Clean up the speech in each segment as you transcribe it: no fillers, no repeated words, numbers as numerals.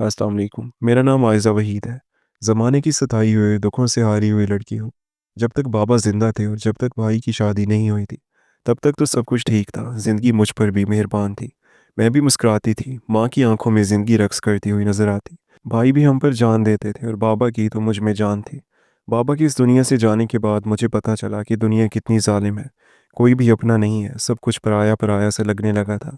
अस्सलाम वालेकुम। मेरा नाम आयज़ा वहीद है। ज़माने की सताई हुए दुखों से हारी हुई लड़की हूँ। जब तक बाबा ज़िंदा थे और जब तक भाई की शादी नहीं हुई थी, तब तक तो सब कुछ ठीक था। ज़िंदगी मुझ पर भी मेहरबान थी। मैं भी मुस्कुराती थी। माँ की आंखों में ज़िंदगी रक्स करती हुई नज़र आती। भाई भी हम पर जान देते थे और बाबा की तो मुझ में जान थी। बाबा की इस दुनिया से जाने के बाद मुझे पता चला कि दुनिया कितनी ज़ालिम है। कोई भी अपना नहीं है, सब कुछ पराया पराया सा लगने लगा था।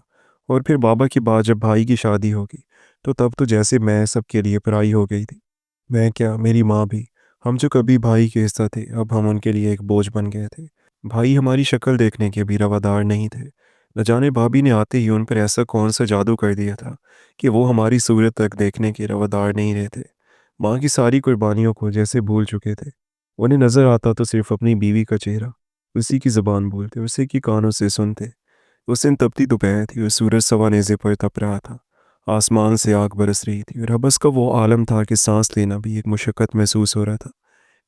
और फिर बाबा के बाद जब भाई की शादी होगी, तो तब तो जैसे मैं सबके लिए पराई हो गई थी। मैं क्या, मेरी माँ भी। हम जो कभी भाई के हिस्सा थे, अब हम उनके लिए एक बोझ बन गए थे। भाई हमारी शक्ल देखने के भी रवादार नहीं थे। न जाने भाभी ने आते ही उन पर ऐसा कौन सा जादू कर दिया था कि वो हमारी सूरत तक देखने के रवादार नहीं रहते। माँ की सारी कुर्बानियों को जैसे भूल चुके थे। उन्हें नज़र आता तो सिर्फ अपनी बीवी का चेहरा। उसी की ज़बान बोलते, उसी की कानों से सुनते। उस दिन तपती दोपहर थी और सूरज सवा नेज़े पर तप रहा था। आसमान से आग बरस रही थी और हबस का वो आलम था कि सांस लेना भी एक मुशक्क़त महसूस हो रहा था।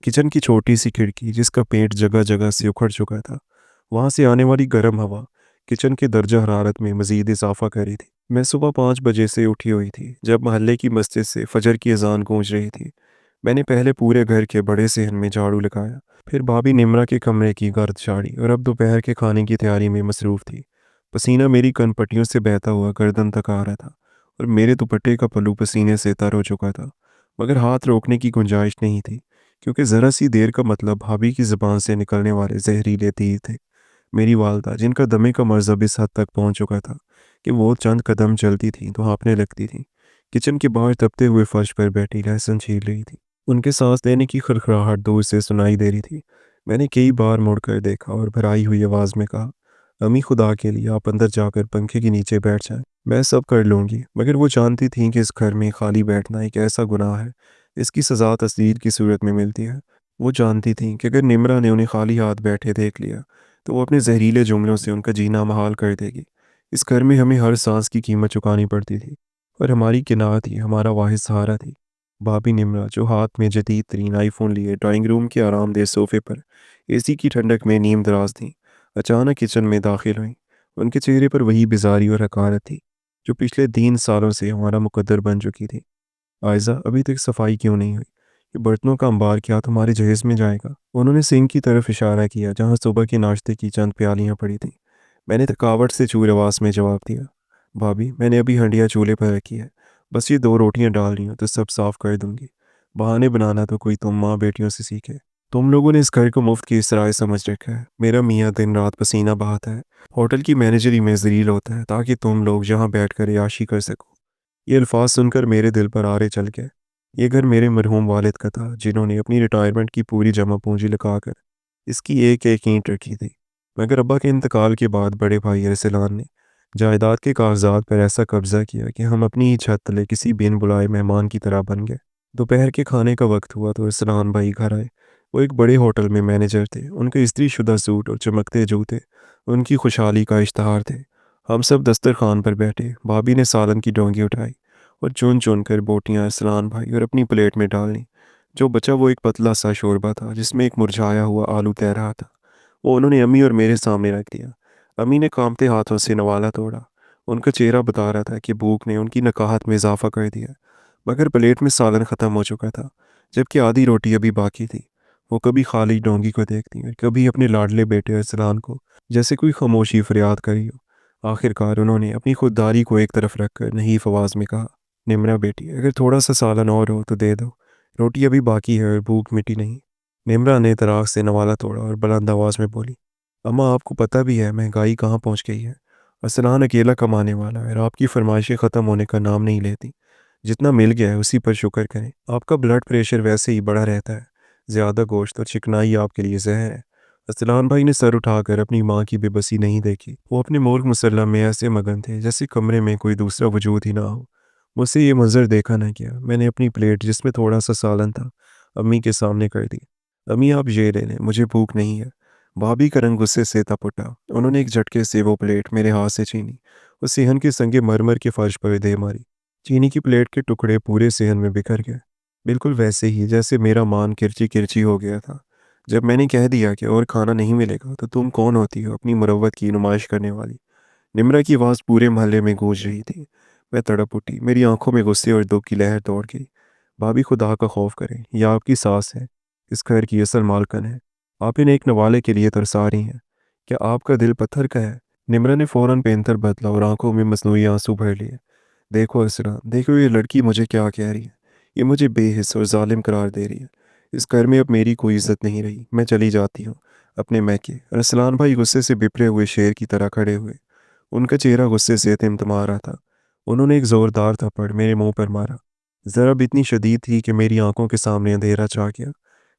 किचन की छोटी सी खिड़की, जिसका पेंट जगह जगह से उखड़ चुका था, वहाँ से आने वाली गर्म हवा किचन के दर्जा हरारत में मज़ीद इजाफा कर रही थी। मैं सुबह 5 बजे से उठी हुई थी, जब मोहल्ले की मस्जिद से फजर की अजान गूंज रही थी। मैंने पहले पूरे घर के बड़े सेहन में झाड़ू लगाया, फिर भाभी निमरा के कमरे की गर्द झाड़ी और अब दोपहर के खाने की तैयारी में मसरूफ़ थी। पसीना मेरी कनपट्टियों से बहता हुआ गर्दन तक आ रहा था और मेरे दुपट्टे का पल्लू पसीने से तर हो चुका था। मगर हाथ रोकने की गुंजाइश नहीं थी, क्योंकि ज़रा सी देर का मतलब भाभी की ज़बान से निकलने वाले जहरीले तीर थे। मेरी वालदा, जिनका दमे का मरज़ब इस हद तक पहुंच चुका था कि वो चंद कदम चलती थीं तो हाँफने लगती थीं, किचन के बाहर तपते हुए फर्श पर बैठी लहसुन छील रही थी। उनके सांस लेने की खड़खड़ाहट दूर से सुनाई दे रही थी। मैंने कई बार मुड़कर देखा और भराई हुई आवाज़ में कहा, अम्मी, खुदा के लिए आप अंदर जाकर पंखे के नीचे बैठ जाएं, मैं सब कर लूँगी। मगर वो जानती थीं कि इस घर में खाली बैठना एक ऐसा गुनाह है, इसकी सज़ा तस्दीर की सूरत में मिलती है। वो जानती थीं कि अगर निम्रा ने उन्हें खाली हाथ बैठे देख लिया, तो वो अपने जहरीले जुमलों से उनका जीना महाल कर देगी। इस घर में हमें हर सांस की कीमत चुकानी पड़ती थी, और हमारी किनात ही हमारा वाहिद सहारा थी। भाभी निम्रा, जो हाथ में जदीद तरीन आईफोन लिए ड्राइंग रूम के आरामदेह सोफे पर एसी की ठंडक में नीम दराज थीं, अचानक किचन में दाखिल हुईं। उनके चेहरे पर वही बेजारी और हकारत थी जो पिछले 3 सालों से हमारा मुकद्दर बन चुकी थी। आयज़ा, अभी तक सफाई क्यों नहीं हुई? ये बर्तनों का अंबार क्या तुम्हारे जहेज़ में जाएगा? उन्होंने सिंक की तरफ इशारा किया, जहाँ सुबह के नाश्ते की चंद प्यालियाँ पड़ी थीं। मैंने थकावट से चूर आवाज़ में जवाब दिया, भाभी, मैंने अभी हंडिया चूल्हे पर रखी है, बस ये 2 रोटियां डाल रही हूँ तो सब साफ कर दूंगी। बहाने बनाना तो कोई तुम माँ बेटियों से सीखे। तुम लोगों ने इस घर को मुफ्त की इसराए समझ रखा है। मेरा मियाँ दिन रात पसीना बहाता है, होटल की मैनेजरी में जलील होता है, ताकि तुम लोग यहाँ बैठ कर याशी कर सको। ये अल्फाज सुनकर मेरे दिल पर आरे चल गए। ये घर मेरे मरहूम वालिद का था, जिन्होंने अपनी रिटायरमेंट की पूरी जमा पूंजी लगाकर इसकी एक एक ईंट रखी थी। मगर अब्बा के इंतकाल के बाद बड़े भाई अरसलान ने जायदाद के कागजात पर ऐसा कब्जा किया कि हम अपनी ही छत तले किसी बिन बुलाए मेहमान की तरह बन गए। दोपहर के खाने का वक्त हुआ तो अरसलान भाई घर आए। वो एक बड़े होटल में मैनेजर थे। उनके इस्त्री शुदा सूट और चमकते जूते उनकी खुशहाली का इश्तहार थे। हम सब दस्तरखान पर बैठे। भाभी ने सालन की डोंगी उठाई और चुन चुन कर बोटियां अरसलान भाई और अपनी प्लेट में डाल लीं। जो बचा वो एक पतला सा शोरबा था, जिसमें एक मुरझाया हुआ आलू तैर रहा था। वो उन्होंने अम्मी और मेरे सामने रख दिया। अम्मी ने कांपते हाथों से नवाला तोड़ा। उनका चेहरा बता रहा था कि भूख ने उनकी नकाहत में इजाफा कर दिया। मगर प्लेट में सालन ख़त्म हो चुका था, जबकि आधी रोटी अभी बाकी थी। वो कभी खाली डोंगी को देखती और कभी अपने लाडले बेटे अरसलान को, जैसे कोई खामोशी फरियाद करी हो। आखिरकार उन्होंने अपनी खुददारी को एक तरफ रखकर नहीफ आवाज़ में कहा, निम्रा बेटी, अगर थोड़ा सा सालन और हो तो दे दो। रोटी अभी बाकी है और भूख मिटी नहीं। निम्रा ने तराक से नवाला तोड़ा और बुलंद आवाज़ में बोली, अम्मा, आपको पता भी है महंगाई कहाँ पहुँच गई है। अरसलान अकेला कमाने वाला है और आपकी फरमाइशें ख़त्म होने का नाम नहीं लेती। जितना मिल गया है उसी पर शुक्र करें। आपका ब्लड प्रेशर वैसे ही बढ़ा रहता है। ज़्यादा गोश्त और चिकनाई आपके लिए जहर है। अरसलान भाई ने सर उठाकर अपनी माँ की बेबसी नहीं देखी। वो अपने मुल्क मुसल्लम में ऐसे मगन थे जैसे कमरे में कोई दूसरा वजूद ही ना हो। मुझसे ये मंजर देखा ना गया। मैंने अपनी प्लेट, जिसमें थोड़ा सा सालन था, अम्मी के सामने कर दी। अम्मी, आप ये ले लें, मुझे भूख नहीं है। भाभी का रंग गुस्से से तप उठा। उन्होंने एक झटके से वो प्लेट मेरे हाथ से छीनी और सेहन के संगे मरमर के फर्श पर दे मारी। चीनी की प्लेट के टुकड़े पूरे सेहन में बिखर गए, बिल्कुल वैसे ही जैसे मेरा मान किरची किरची हो गया था जब मैंने कह दिया कि और खाना नहीं मिलेगा तो तुम कौन होती हो अपनी मुरव्वत की नुमाइश करने वाली। निम्रा की आवाज़ पूरे मोहल्ले में गूंज रही थी। मैं तड़प उठी, मेरी आंखों में गुस्से और दुख की लहर दौड़ गई। भाभी, खुदा का खौफ करें, यह आपकी सास है, इस घर की असल मालकन है। आप इन एक नवाले के लिए तरसा रही हैं। क्या आपका दिल पत्थर का है? निम्रा ने फौरन पेंतर बदला और आंखों में मसनूई आंसू भर लिए। देखो असरा, देखो ये लड़की मुझे क्या कह रही है। ये मुझे बेहिस और जालिम करार दे रही है। इस घर में अब मेरी कोई इज्जत नहीं रही। मैं चली जाती हूँ अपने मैके। अरसलान भाई गुस्से से बिफरे हुए शेर की तरह खड़े हुए। उनका चेहरा गुस्से से तिमतिमा रहा था। उन्होंने एक जोरदार थप्पड़ मेरे मुंह पर मारा। ज़रब इतनी शदीद थी कि मेरी आंखों के सामने अंधेरा छा गया।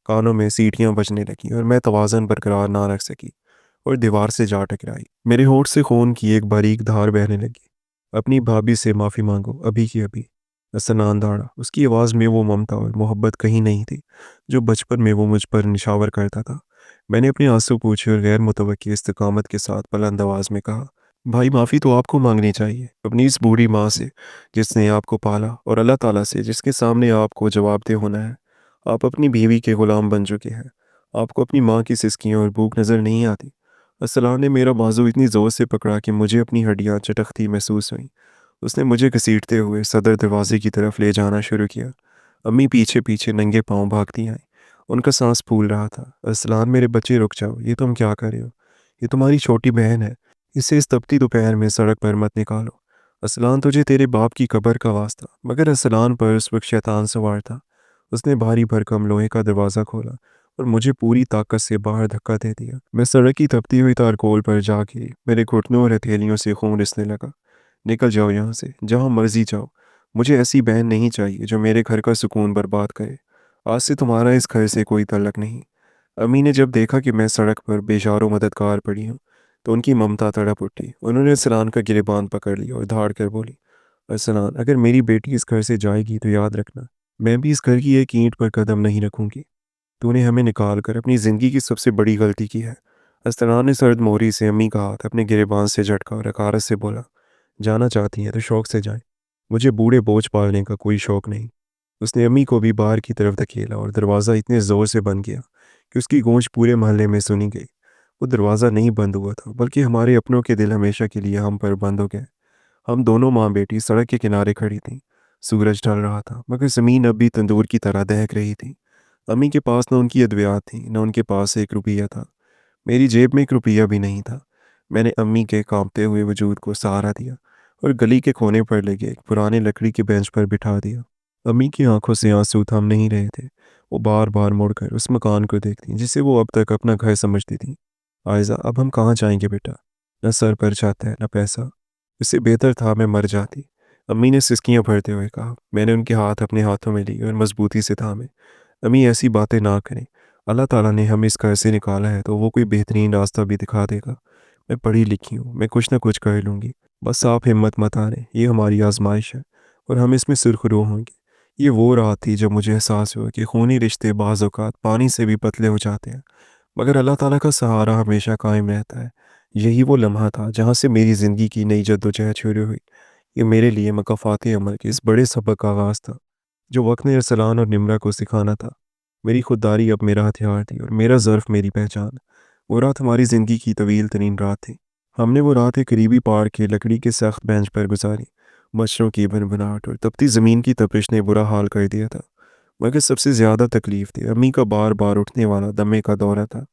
कानों में सीटियां बजने लगीं और मैं तवाज़न बरकरार ना रख सकी और दीवार से जा टकराई। मेरे होंठ से खून की एक बारीक धार बहने लगी। अपनी भाभी से माफ़ी मांगो, अभी की अभी। हसनान दाड़ा। उसकी आवाज़ में वो ममता और मोहब्बत कहीं नहीं थी जो बचपन में वो मुझ पर निशावर करता था। मैंने अपने आंसू पूछे और गैर मुतवक्की इस्तकामत के साथ बुलंद आवाज़ में कहा, भाई माफ़ी तो आपको मांगनी चाहिए, अपनी इस बूढ़ी माँ से जिसने आपको पाला और अल्लाह ताला से जिसके सामने आपको जवाबदेह होना है। आप अपनी बीवी के ग़ुलाम बन चुके हैं। आपको अपनी माँ की सिसकियाँ और भूख नज़र नहीं आती। असलान ने मेरा बाजू इतनी ज़ोर से पकड़ा कि मुझे अपनी हड्डियाँ चटकती महसूस हुईं। उसने मुझे घसीटते हुए सदर दरवाजे की तरफ ले जाना शुरू किया। अम्मी पीछे पीछे नंगे पांव भागती आईं। उनका सांस फूल रहा था। असलान, मेरे बच्चे रुक जाओ, ये तुम क्या कर रहे हो? ये तुम्हारी छोटी बहन है। इसे इस तपती दोपहर में सड़क पर मत निकालो। असलान, तुझे तेरे बाप की कब्र का वास्ता। मगर असलान पर उस वक्त शैतान सवार था। उसने भारी भरकम लोहे का दरवाज़ा खोला और मुझे पूरी ताकत से बाहर धक्का दे दिया। मैं सड़क की तपती हुई तारकोल पर जा गिरी। मेरे घुटनों और हथेलियों से खून रिसने लगा। निकल जाओ यहाँ से, जहाँ मर्जी जाओ। मुझे ऐसी बहन नहीं चाहिए जो मेरे घर का सुकून बर्बाद करे। आज से तुम्हारा इस घर से कोई तल्लक नहीं। अम्मी ने जब देखा कि मैं सड़क पर बेचारों मददगार पड़ी हूँ तो उनकी ममता तड़प उठी। उन्होंने अरसलान का गिरेबान पकड़ लिया और धाड़ कर बोली, अरसलान, अगर मेरी बेटी इस घर से जाएगी तो याद रखना, मैं भी इस घर की एक ईंट पर कदम नहीं रखूंगी। तूने हमें निकाल कर अपनी ज़िंदगी की सबसे बड़ी गलती की है। अरसलान ने सर्द मोहरी से अम्मी का हाथ अपने गिरेबान से झटका और हकारत से बोला, जाना चाहती हैं तो शौक से जाएं। मुझे बूढ़े बोझ पालने का कोई शौक नहीं। उसने अम्मी को भी बाहर की तरफ धकेला और दरवाज़ा इतने ज़ोर से बंद किया कि उसकी गूंज पूरे मोहल्ले में सुनी गई। वो दरवाज़ा नहीं बंद हुआ था, बल्कि हमारे अपनों के दिल हमेशा के लिए हम पर बंद हो गए। हम दोनों माँ बेटी सड़क के किनारे खड़ी थीं। सूरज ढल रहा था, मगर ज़मीन अब भी तंदूर की तरह दहक रही थी। अम्मी के पास न उनकी अद्वियात थी, न उनके पास एक रुपया था। मेरी जेब में एक रुपया भी नहीं था। मैंने अम्मी के कांपते हुए वजूद को सहारा दिया और गली के कोने पर लगे एक पुराने लकड़ी के बेंच पर बिठा दिया। अम्मी की आंखों से आंसू थम नहीं रहे थे। वो बार बार मुड़कर उस मकान को देखती जिसे वो अब तक अपना घर समझती थी। आयज़ा, अब हम कहाँ जाएंगे बेटा? न सर पर छत है, न पैसा। इससे बेहतर था मैं मर जाती। अम्मी ने सिसकियां भरते हुए कहा। मैंने उनके हाथ अपने हाथों में लिए और मजबूती से थामे। अम्मी, ऐसी बातें ना करें। अल्लाह ताला ने हमें इस घर से निकाला है तो वो कोई बेहतरीन रास्ता भी दिखा देगा। मैं पढ़ी लिखी हूँ, मैं कुछ ना कुछ कर लूँगी। बस आप हिम्मत मत हारें, ये हमारी आजमाइश है और हम इसमें सुरखरू होंगे। ये वो रात थी जब मुझे एहसास हुआ कि खूनी रिश्ते बाज़ औक़ात पानी से भी पतले हो जाते हैं, मगर अल्लाह ताला का सहारा हमेशा कायम रहता है। यही वो लम्हा था जहाँ से मेरी ज़िंदगी की नई जद्दोजहद शुरू हुई। ये मेरे लिए मकाफ़ात अमल के इस बड़े सबक का आगाज़ था जो वक्त ने अरसलान और निम्रा को सिखाना था। मेरी खुददारी अब मेरा हथियार थी और मेरा ज़र्फ़ मेरी पहचान। वो रात हमारी ज़िंदगी की तवील तरीन रात थी। हमने वो रात एक करीबी पार्क के लकड़ी के सख्त बेंच पर गुजारी। मच्छरों की भनभनाहट और तपती ज़मीन की तपिश ने बुरा हाल कर दिया था। मगर सबसे ज़्यादा तकलीफ़ थी अम्मी का बार बार उठने वाला दमे का दौरा था।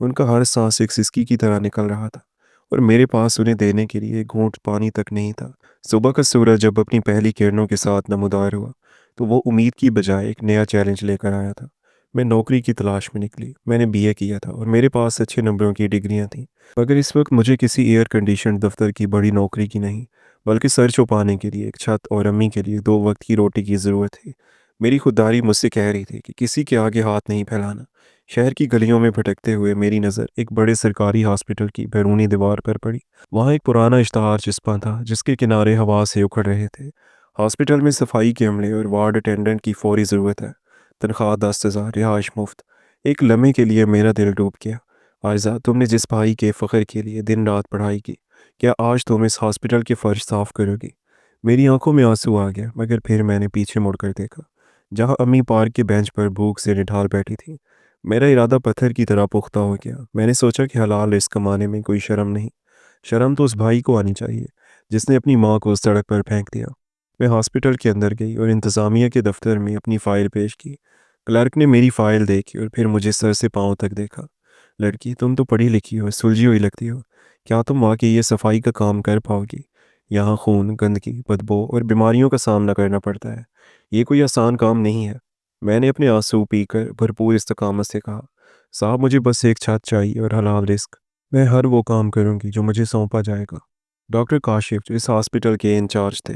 उनका हर सांस एक सिसकी की तरह निकल रहा था और मेरे पास उन्हें देने के लिए एक घूंट पानी तक नहीं था। सुबह का सूरज जब अपनी पहली किरणों के साथ नमूदार हुआ तो वो उम्मीद की बजाय एक नया चैलेंज लेकर आया था। मैं नौकरी की तलाश में निकली। मैंने बीए किया था और मेरे पास अच्छे नंबरों की डिग्रियां थीं, मगर इस वक्त मुझे किसी एयर कंडीशन दफ्तर की बड़ी नौकरी की नहीं, बल्कि सर छुपाने के लिए एक छत और अम्मी के लिए दो वक्त की रोटी की ज़रूरत थी। मेरी खुददारी मुझसे कह रही थी कि किसी के आगे हाथ नहीं फैलाना। शहर की गलियों में भटकते हुए मेरी नज़र एक बड़े सरकारी हॉस्पिटल की बैरूनी दीवार पर पड़ी। वहाँ एक पुराना इश्तहार चिपका था जिसके किनारे हवा से उखड़ रहे थे। हॉस्पिटल में सफाई के अमले और वार्ड अटेंडेंट की फौरी ज़रूरत है। तनख्वाह 10,000, रिहाइश मुफ्त। एक लम्हे के लिए मेरा दिल डूब गया। आयज़ा, तुमने जिस भाई के फ़ख्र के लिए दिन रात पढ़ाई की, क्या आज तुम इस हॉस्पिटल के फ़र्श साफ़ करोगी? मेरी आंखों में आंसू आ गया, मगर फिर मैंने पीछे मुड़कर देखा जहाँ अम्मी पार्क के बेंच पर भूख से निढाल बैठी थी। मेरा इरादा पत्थर की तरह पुख्ता हो गया। मैंने सोचा कि हलाल रिस्क कमाने में कोई शर्म नहीं। शर्म तो उस भाई को आनी चाहिए जिसने अपनी माँ को उस सड़क पर फेंक दिया। میں ہاسپٹل کے اندر گئی اور انتظامیہ کے دفتر میں اپنی فائل پیش کی۔ کلرک نے میری فائل دیکھی اور پھر مجھے سر سے پاؤں تک دیکھا۔ لڑکی، تم تو پڑھی لکھی ہو، سلجھی ہوئی لگتی ہو، کیا تم واقعی یہ صفائی کا کام کر پاؤ گی؟ یہاں خون، گندگی، بدبو اور بیماریوں کا سامنا کرنا پڑتا ہے، یہ کوئی آسان کام نہیں ہے۔ میں نے اپنے آنسو پی کر بھرپور استقامت سے کہا، صاحب مجھے بس ایک چھت چاہیے اور حلال رزق، میں ہر وہ کام کروں گی جو مجھے سونپا جائے گا۔ ڈاکٹر کاشف جو اس ہاسپٹل کے انچارج تھے،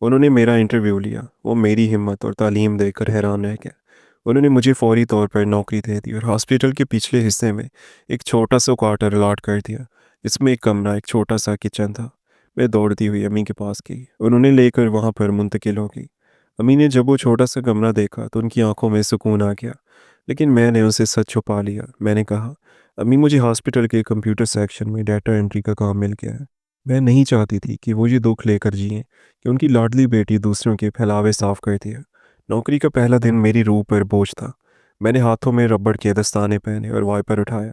انہوں نے میرا انٹرویو لیا۔ وہ میری ہمت اور تعلیم دیکھ کر حیران رہ گیا۔ انہوں نے مجھے فوری طور پر نوکری دے دی اور ہاسپٹل کے پچھلے حصے میں ایک چھوٹا سا کوارٹر الاٹ کر دیا، جس میں ایک کمرہ، ایک چھوٹا سا کچن تھا۔ میں دوڑتی ہوئی امی کے پاس گئی، انہوں نے لے کر وہاں پر منتقل ہو گئی۔ امی نے جب وہ چھوٹا سا کمرہ دیکھا تو ان کی آنکھوں میں سکون آ گیا، لیکن میں نے اسے سچ چھپا لیا۔ میں نے کہا، امی مجھے ہاسپٹل کے کمپیوٹر سیکشن میں ڈیٹا انٹری کا کام مل گیا ہے۔ میں نہیں چاہتی تھی کہ وہ یہ دکھ لے کر جئیں کہ ان کی لاڈلی بیٹی دوسروں کے پھیلاوے صاف کرتی ہے۔ نوکری کا پہلا دن میری روح پر بوجھ تھا۔ میں نے ہاتھوں میں ربڑ کے دستانے پہنے اور وائپر اٹھایا۔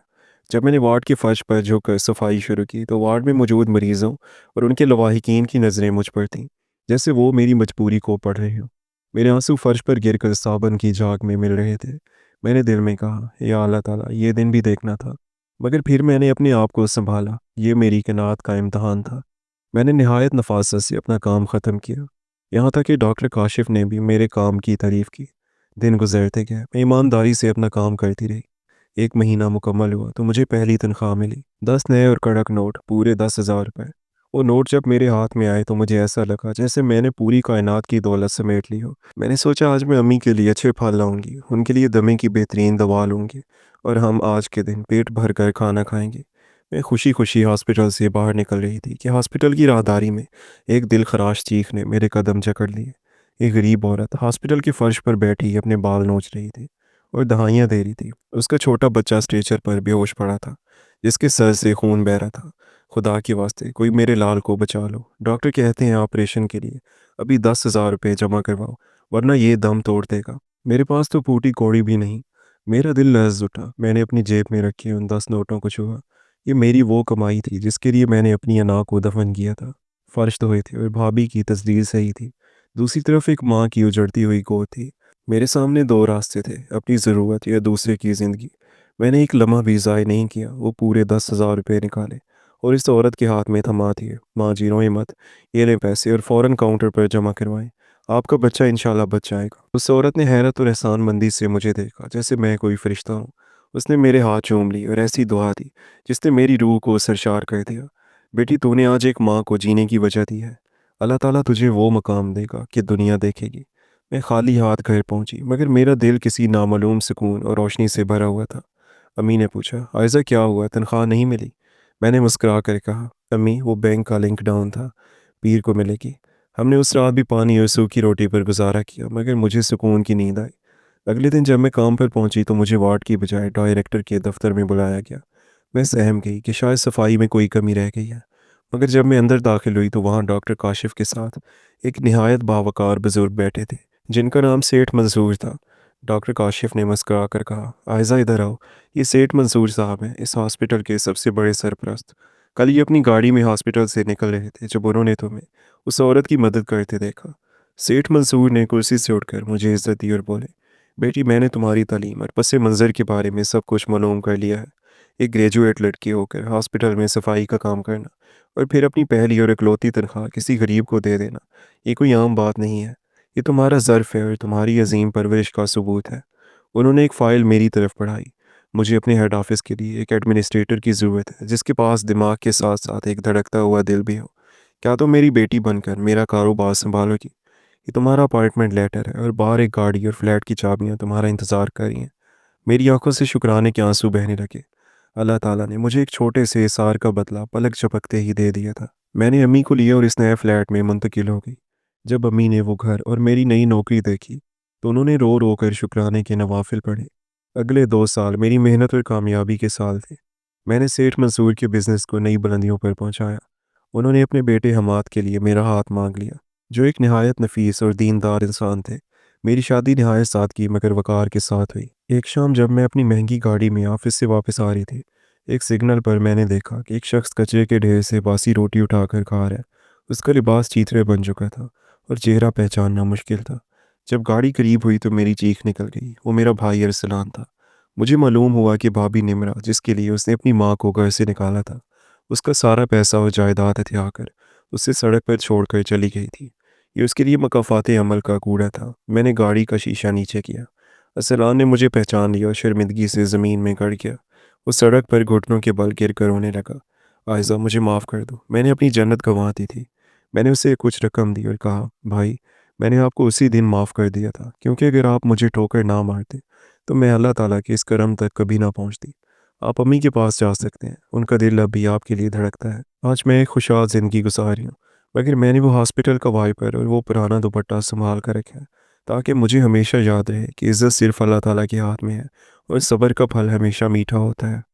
جب میں نے وارڈ کے فرش پر جھک کر صفائی شروع کی تو وارڈ میں موجود مریضوں اور ان کے لواحقین کی نظریں مجھ پر تھیں، جیسے وہ میری مجبوری کو پڑھ رہے ہوں۔ میرے آنسو فرش پر گر کر صابن کی جھاگ میں مل رہے تھے۔ میں نے دل میں کہا، یا اللہ تعالیٰ، یہ دن بھی دیکھنا تھا۔ مگر پھر میں نے اپنے آپ کو سنبھالا، یہ میری قناعت کا امتحان تھا۔ میں نے نہایت نفاست سے اپنا کام ختم کیا، یہاں تک کہ ڈاکٹر کاشف نے بھی میرے کام کی تعریف کی۔ دن گزرتے گئے، میں ایمانداری سے اپنا کام کرتی رہی۔ ایک مہینہ مکمل ہوا تو مجھے پہلی تنخواہ ملی، 10 نئے اور کڑک نوٹ، پورے 10,000 روپے۔ وہ نوٹ جب میرے ہاتھ میں آئے تو مجھے ایسا لگا جیسے میں نے پوری کائنات کی دولت سمیٹ لی ہو۔ میں نے سوچا آج میں امی کے لیے اچھے پھل لاؤں گی، ان کے لیے دمے کی بہترین دوا لوں گی، اور ہم آج کے دن پیٹ بھر کر کھانا کھائیں گے۔ میں خوشی خوشی ہاسپٹل سے باہر نکل رہی تھی کہ ہاسپٹل کی راہداری میں ایک دل خراش چیخ نے میرے قدم جکڑ لیے۔ ایک غریب عورت ہاسپٹل کے فرش پر بیٹھی اپنے بال نوچ رہی تھی اور دہائیاں دے رہی تھی۔ اس کا چھوٹا بچہ اسٹریچر پر بے ہوش پڑا تھا، جس کے سر سے خون بہہ رہا تھا۔ خدا کے واسطے کوئی میرے لال کو بچا لو، ڈاکٹر کہتے ہیں آپریشن کے لیے ابھی 10,000 روپے جمع کرواؤ، ورنہ یہ دم توڑ دے گا۔ میرے پاس تو پھوٹی کوڑی بھی نہیں۔ میرا دل لرز اٹھا، میں نے اپنی جیب میں رکھے ان 10 نوٹوں کو چھوا۔ یہ میری وہ کمائی تھی جس کے لیے میں نے اپنی انا کو دفن کیا تھا۔ فرش دھوئے تھے اور بھابھی کی تصدیق صحیح تھی۔ دوسری طرف ایک ماں کی اجڑتی ہوئی گود تھی۔ میرے سامنے دو راستے تھے، اپنی ضرورت یا دوسرے کی زندگی۔ میں نے ایک لمحہ بھی ضائع نہیں کیا۔ وہ پورے 10,000 روپے نکالے اور اس عورت کے ہاتھ میں تھما دیے۔ ماں جی روئیں مت، یہ لیں پیسے اور فوراً کاؤنٹر پر جمع کروائیں، آپ کا بچہ انشاءاللہ بچ جائے گا۔ اس عورت نے حیرت اور احسان مندی سے مجھے دیکھا جیسے میں کوئی فرشتہ ہوں۔ اس نے میرے ہاتھ چوم لی اور ایسی دعا دی جس نے میری روح کو سرشار کر دیا۔ بیٹی، تو نے آج ایک ماں کو جینے کی وجہ دی ہے، اللہ تعالیٰ تجھے وہ مقام دے گا کہ دنیا دیکھے گی۔ میں خالی ہاتھ گھر پہنچی، مگر میرا دل کسی نامعلوم سکون اور روشنی سے بھرا ہوا تھا۔ امی نے پوچھا، عائزہ کیا ہوا، تنخواہ نہیں ملی؟ میں نے مسکرا کر کہا، امی وہ بینک کا لنک ڈاؤن تھا، پیر کو ملے گی۔ ہم نے اس رات بھی پانی اور سوکھی روٹی پر گزارا کیا، مگر مجھے سکون کی نیند آئی۔ اگلے دن جب میں کام پر پہنچی تو مجھے وارڈ کی بجائے ڈائریکٹر کے دفتر میں بلایا گیا۔ میں سہم گئی کہ شاید صفائی میں کوئی کمی رہ گئی ہے، مگر جب میں اندر داخل ہوئی تو وہاں ڈاکٹر کاشف کے ساتھ ایک نہایت باوقار بزرگ بیٹھے تھے جن کا نام سیٹھ منصور تھا۔ ڈاکٹر کاشف نے مسکرا کر کہا، عائزہ ادھر آؤ، یہ سیٹھ منصور صاحب ہیں، اس ہاسپٹل کے سب سے بڑے سرپرست۔ کل یہ اپنی گاڑی میں ہاسپٹل سے نکل رہے تھے جب انہوں نے تمہیں اس عورت کی مدد کرتے دیکھا۔ سیٹھ منصور نے کرسی سے اٹھ کر مجھے عزت دی اور بولے، بیٹی میں نے تمہاری تعلیم اور پس منظر کے بارے میں سب کچھ معلوم کر لیا ہے۔ ایک گریجویٹ لڑکی ہو کر ہاسپٹل میں صفائی کا کام کرنا اور پھر اپنی پہلی اور اکلوتی تنخواہ کسی غریب کو دے دینا، یہ کوئی عام بات نہیں ہے، یہ تمہارا ظرف ہے اور تمہاری عظیم پرورش کا ثبوت ہے۔ انہوں نے ایک فائل میری طرف پڑھائی۔ مجھے اپنے ہیڈ آفس کے لیے ایک ایڈمنسٹریٹر کی ضرورت ہے جس کے پاس دماغ کے ساتھ ساتھ ایک دھڑکتا ہوا دل بھی ہو۔ کیا تم میری بیٹی بن کر میرا کاروبار سنبھالو گی؟ یہ تمہارا اپارٹمنٹ لیٹر ہے اور باہر ایک گاڑی اور فلیٹ کی چابیاں تمہارا انتظار کر رہی ہیں۔ میری آنکھوں سے شکرانے کے آنسو بہنے لگے۔ اللہ تعالیٰ نے مجھے ایک چھوٹے سے اثار کا بدلہ پلک جھپکتے ہی دے دیا تھا۔ میں نے امی کو لیا اور اس نئے فلیٹ میں منتقل ہو گئی۔ جب امی نے وہ گھر اور میری نئی نوکری دیکھی تو انہوں نے رو رو کر شکرانے کے نوافل پڑھے۔ اگلے 2 سال میری محنت اور کامیابی کے سال تھے۔ میں نے سیٹھ منصور کے بزنس کو نئی بلندیوں پر پہنچایا۔ انہوں نے اپنے بیٹے حماد کے لیے میرا ہاتھ مانگ لیا، جو ایک نہایت نفیس اور دیندار انسان تھے۔ میری شادی نہایت سادگی مگر وقار کے ساتھ ہوئی۔ ایک شام جب میں اپنی مہنگی گاڑی میں آفس سے واپس آ رہی تھی، ایک سگنل پر میں نے دیکھا کہ ایک شخص کچرے کے ڈھیر سے باسی روٹی اٹھا کر کھا رہا ہے۔ اس کا لباس چیترے بن چکا تھا اور چہرہ پہچاننا مشکل تھا۔ جب گاڑی قریب ہوئی تو میری چیخ نکل گئی۔ وہ میرا بھائی ارسلان تھا۔ مجھے معلوم ہوا کہ بھابی نمرا، جس کے لیے اس نے اپنی ماں کو گھر سے نکالا تھا، اس کا سارا پیسہ اور جائیداد ہتھیا کر اسے سڑک پر چھوڑ کر چلی گئی تھی۔ یہ اس کے لیے مکافات عمل کا کوڑا تھا۔ میں نے گاڑی کا شیشہ نیچے کیا۔ ارسلان نے مجھے پہچان لیا اور شرمندگی سے زمین میں گڑ گیا۔ وہ سڑک پر گھٹنوں کے بل گر کر رونے لگا۔ عائزہ، مجھے معاف کر دو، میں نے اپنی جنت گنوا دی تھی۔ میں نے اسے کچھ رقم دی اور کہا، بھائی، میں نے آپ کو اسی دن معاف کر دیا تھا، کیونکہ اگر آپ مجھے ٹھوکر نہ مارتے تو میں اللہ تعالیٰ کے اس کرم تک کبھی نہ پہنچتی۔ آپ امی کے پاس جا سکتے ہیں، ان کا دل اب بھی آپ کے لیے دھڑکتا ہے۔ آج میں ایک خوشحال زندگی گزار رہی ہوں، مگر میں نے وہ ہاسپٹل کا وائپر اور وہ پرانا دوپٹہ سنبھال کر رکھا ہے، تاکہ مجھے ہمیشہ یاد رہے کہ عزت صرف اللہ تعالیٰ کے ہاتھ میں ہے اور صبر کا پھل ہمیشہ میٹھا ہوتا ہے۔